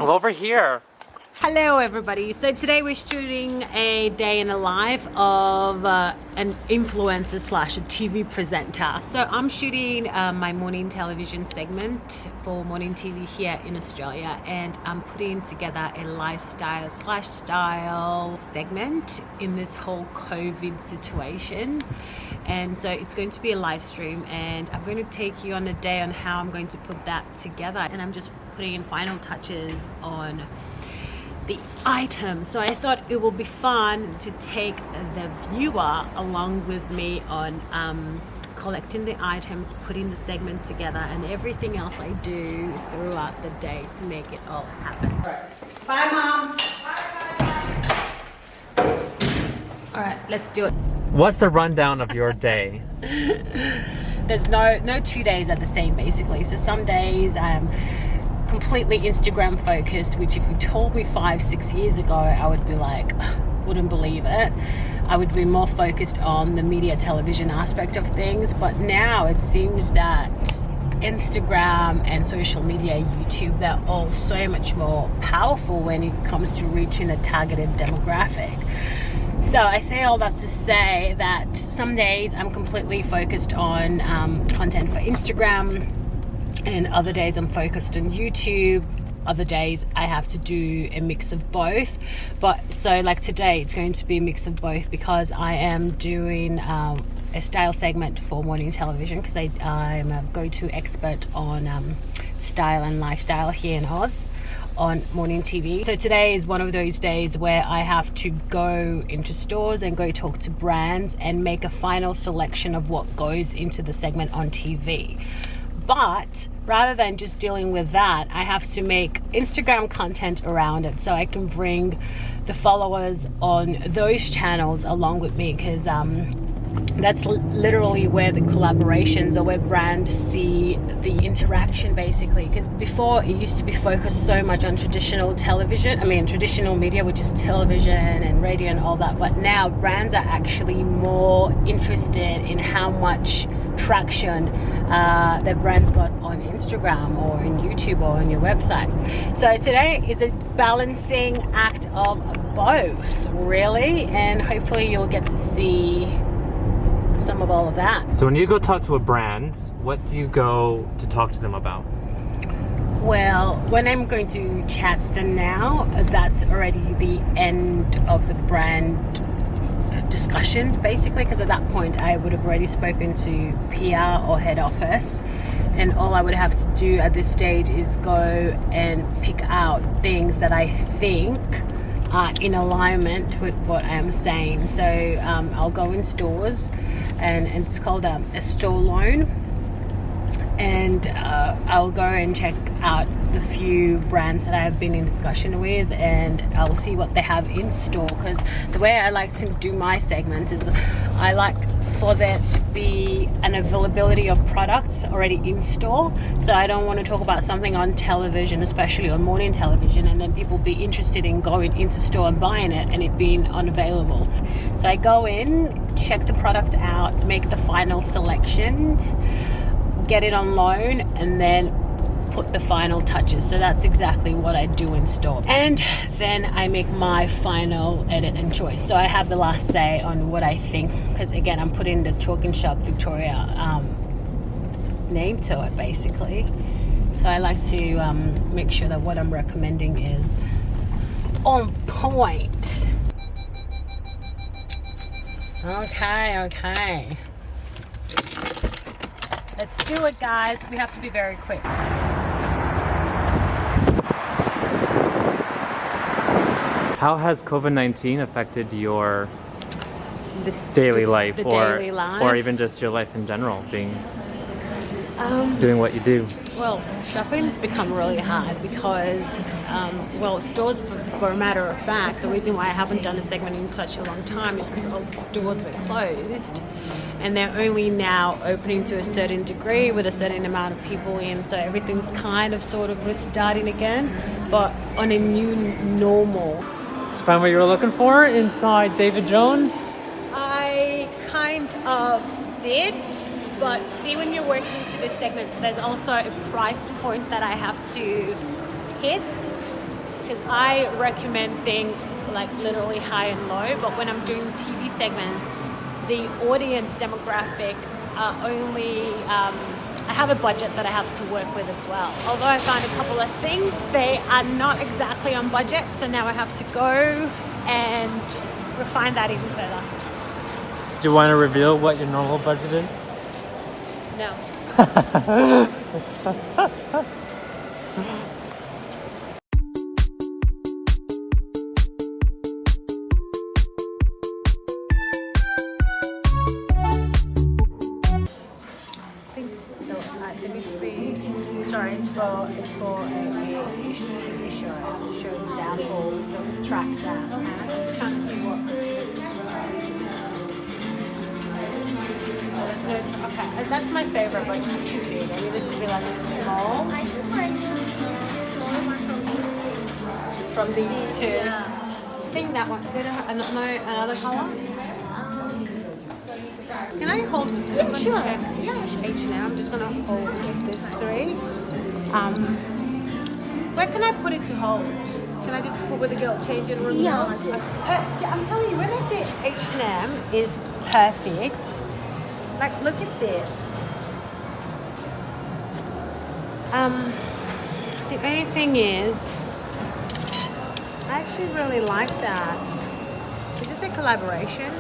Well, over here. Hello everybody. So today we're shooting a day in the life of an influencer slash a TV presenter. So I'm shooting my morning television segment for morning TV here in Australia, and I'm putting together a lifestyle slash style segment in this whole COVID situation. And so it's going to be a live stream, and I'm going to take you on a day on how I'm going to put that together. And I'm just putting in final touches on the items. So I thought it will be fun to take the viewer along with me on collecting the items, putting the segment together, and everything else I do throughout the day to make it all happen. Bye, Mom. All right, let's do it. What's the rundown of your day? There's no 2 days are the same, basically. So some days I'm completely Instagram focused, which if you told me 5-6 years ago, I would be like, wouldn't believe it. I would be more focused on the media television aspect of things, but now it seems that Instagram and social media, YouTube, they're all so much more powerful when it comes to reaching a targeted demographic. So I say all that to say that some days I'm completely focused on content for Instagram, and other days I'm focused on YouTube. Other days I have to do a mix of both. But so like today it's going to be a mix of both, because I am doing a style segment for morning television, because I'm a go-to expert on style and lifestyle here in Oz on morning TV. So today is one of those days where I have to go into stores and go talk to brands and make a final selection of what goes into the segment on TV. But rather than just dealing with that, I have to make Instagram content around it so I can bring the followers on those channels along with me, because that's literally where the collaborations, or where brands see the interaction, basically. Because before it used to be focused so much on traditional media, which is television and radio and all that. But now brands are actually more interested in how much traction that brands got on Instagram or in YouTube or on your website. So today is a balancing act of both, really, and hopefully you'll get to see some of all of that. So when you go talk to a brand, what do you go to talk to them about? Well, when I'm going to chat to them now, that's already the end of the brand discussions, basically, because at that point I would have already spoken to PR or head office, and all I would have to do at this stage is go and pick out things that I think are in alignment with what I am saying. So I'll go in stores, and it's called a store loan, and I'll go and check out the few brands that I have been in discussion with, and I'll see what they have in store. Because the way I like to do my segments is I like for there to be an availability of products already in store. So I don't want to talk about something on television, especially on morning television, and then people be interested in going into store and buying it and it being unavailable. So I go in, check the product out, make the final selections, get it on loan, and then put the final touches. So that's exactly what I do in store, and then I make my final edit and choice. So I have the last say on what I think, because again I'm putting the Chalk and Sharp Victoria name to it, basically. So I like to make sure that what I'm recommending is on point. Okay, let's do it, guys. We have to be very quick. How has COVID-19 affected your daily life, or even just your life in general, doing what you do? Well, shopping's become really hard because, stores, for a matter of fact, the reason why I haven't done a segment in such a long time is because all the stores were closed, and they're only now opening to a certain degree with a certain amount of people in, so everything's kind of sort of restarting again, but on a new normal. Did you find what you were looking for inside David Jones? I kind of did, but see, when you're working to the segments, there's also a price point that I have to hit because I recommend things like literally high and low, but when I'm doing TV segments, the audience demographic are only, I have a budget that I have to work with as well. Although I found a couple of things, they are not exactly on budget, so now I have to go and refine that even further. Do you want to reveal what your normal budget is? No. It's for a TV show. I have to show examples of the tracks out. I'm trying to see what. Okay, that's my favorite, but it's too big. I need it to be like small. I can find a smaller one From these two. Yeah. I think that one. Another color? Can I hold? Yeah, sure. Yeah, sure. H&M. I'm just gonna hold this three. Where can I put it to hold? Can I just put with the girl change it? Yeah. I'm telling you, when I say H&M is perfect, like look at this. The only thing is, I actually really like that. Is this a collaboration?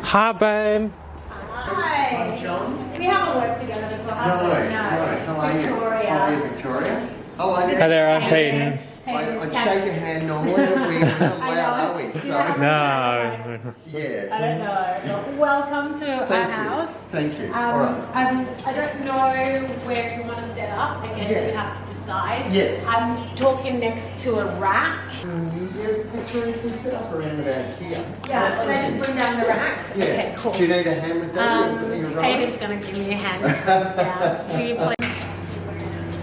Hi, babe. Hi. John? We haven't worked together before, have No we? way. No. How are you? Victoria. Oh, yeah, Victoria. Hello Hi there. there, I'm Peyton. I'd shake your hand normally, but we're not allowed, are we? So, No. yeah. I don't know. Welcome to our Thank you. house. Thank you. All right. I don't know where you want to set up. I guess Yeah. you have to decide. Yes. I'm talking next to a rack. Yeah, Victoria, you can sit up around about here. Yeah, can I just bring down the rack? Yeah. Okay, cool. Do you need a hand with that? You're right. Hayden's going to give me a hand down. Will you please?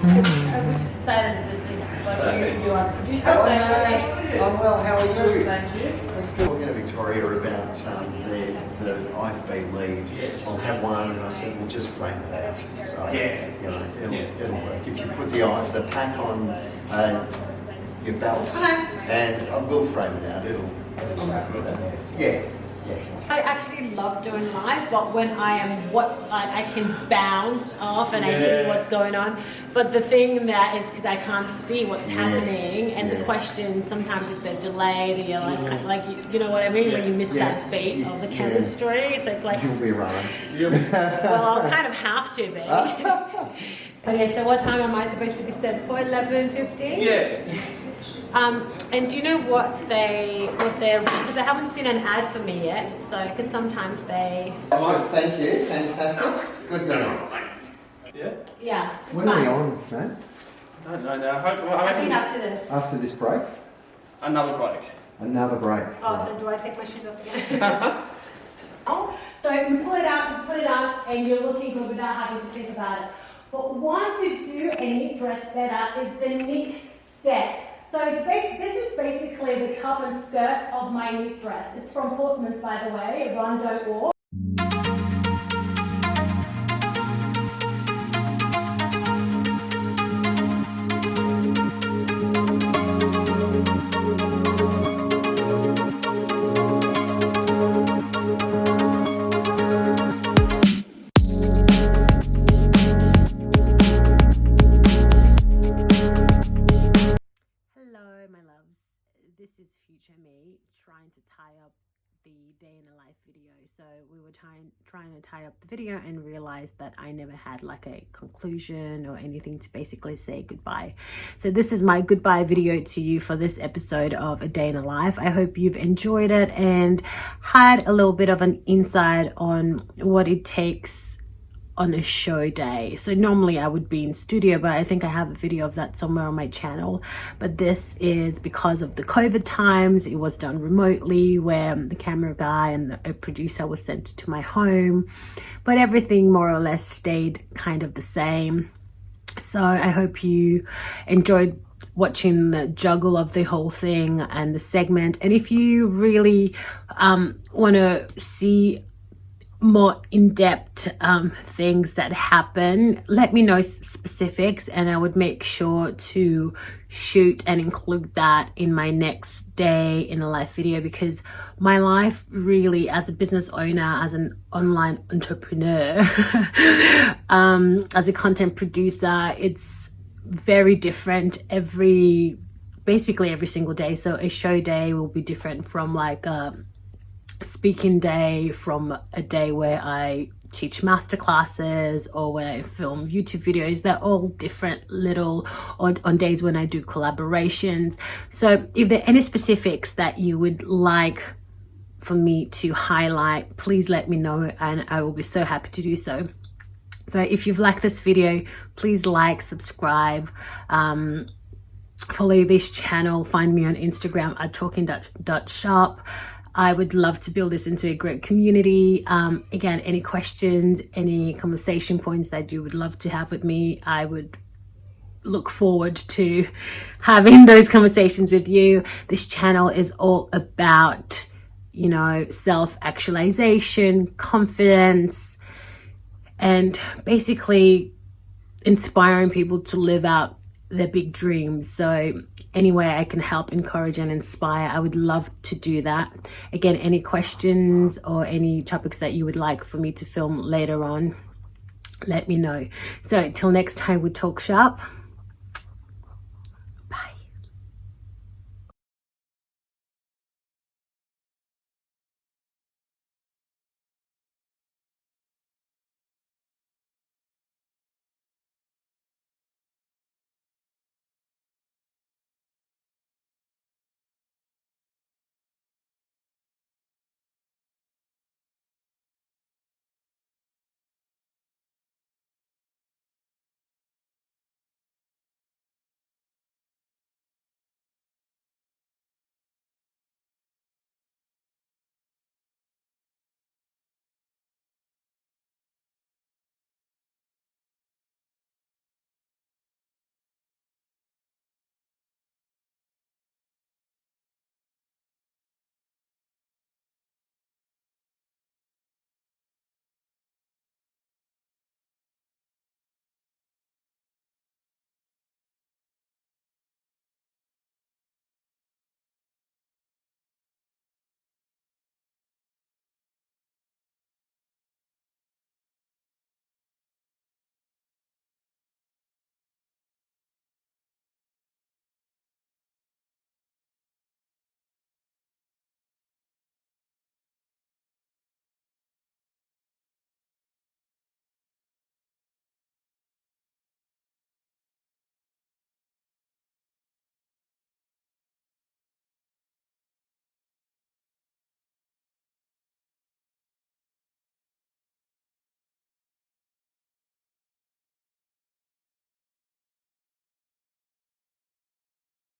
We just decided that this is what you are producer. Hello, so- mate. I'm well, how are you? Thank you. Let's go. Talking to Victoria about the IFB lead. I'll have one, and I said we'll just frame it out. So, you know, it'll work. If you put the pack on your belt, Okay. and I will frame it out. It'll yeah. I actually love doing live, but when I am I can bounce off and I see what's going on. But the thing that is because I can't see what's happening, and the questions sometimes if they're delayed, or you're like you know what I mean, when you miss that beat of the chemistry. So it's like, You'll be right. well, I'll kind of have to be. Okay, so what time am I supposed to be set for? 11:15? Yeah. And do you know what they're, because I haven't seen an ad for me yet, so, because sometimes they... That's good, thank you, fantastic. Good going. Yeah? Yeah, it's When are we fine. on, man? I don't know. I think after this. After this break? Another break. Another break. Oh, so do I take my shoes off again? Oh, so you pull it out, and you're looking good without having to think about it. But one to do a knit dress better is the knit set. So this is basically the top and skirt of my knit dress. It's from Portman's, by the way, run.org. This is future me trying to tie up the day in a life video. So we were trying to tie up the video and realized that I never had like a conclusion or anything to basically say goodbye. So this is my goodbye video to you for this episode of A Day in a Life. I hope you've enjoyed it and had a little bit of an insight on what it takes on a show day. So normally I would be in studio, but I think I have a video of that somewhere on my channel. But this is because of the COVID times. It was done remotely, where the camera guy and a producer was sent to my home, but everything more or less stayed kind of the same. So I hope you enjoyed watching the juggle of the whole thing and the segment. And if you really want to see more in-depth things that happen, let me know specifics, and I would make sure to shoot and include that in my next day in a live video, because my life really, as a business owner, as an online entrepreneur, as a content producer, it's very different basically every single day. So a show day will be different from like a speaking day, from a day where I teach masterclasses or where I film YouTube videos. They're all different little, on days when I do collaborations. So if there are any specifics that you would like for me to highlight, please let me know and I will be so happy to do so. So if you've liked this video, please like, subscribe, follow this channel, find me on Instagram at talking.shop. I would love to build this into a great community. Again, any questions, any conversation points that you would love to have with me, I would look forward to having those conversations with you. This channel is all about, you know, self-actualization, confidence, and basically inspiring people to live out their big dreams. So any way I can help, encourage and inspire, I would love to do that. Again, any questions or any topics that you would like for me to film later on, let me know. So till next time, we talk shop.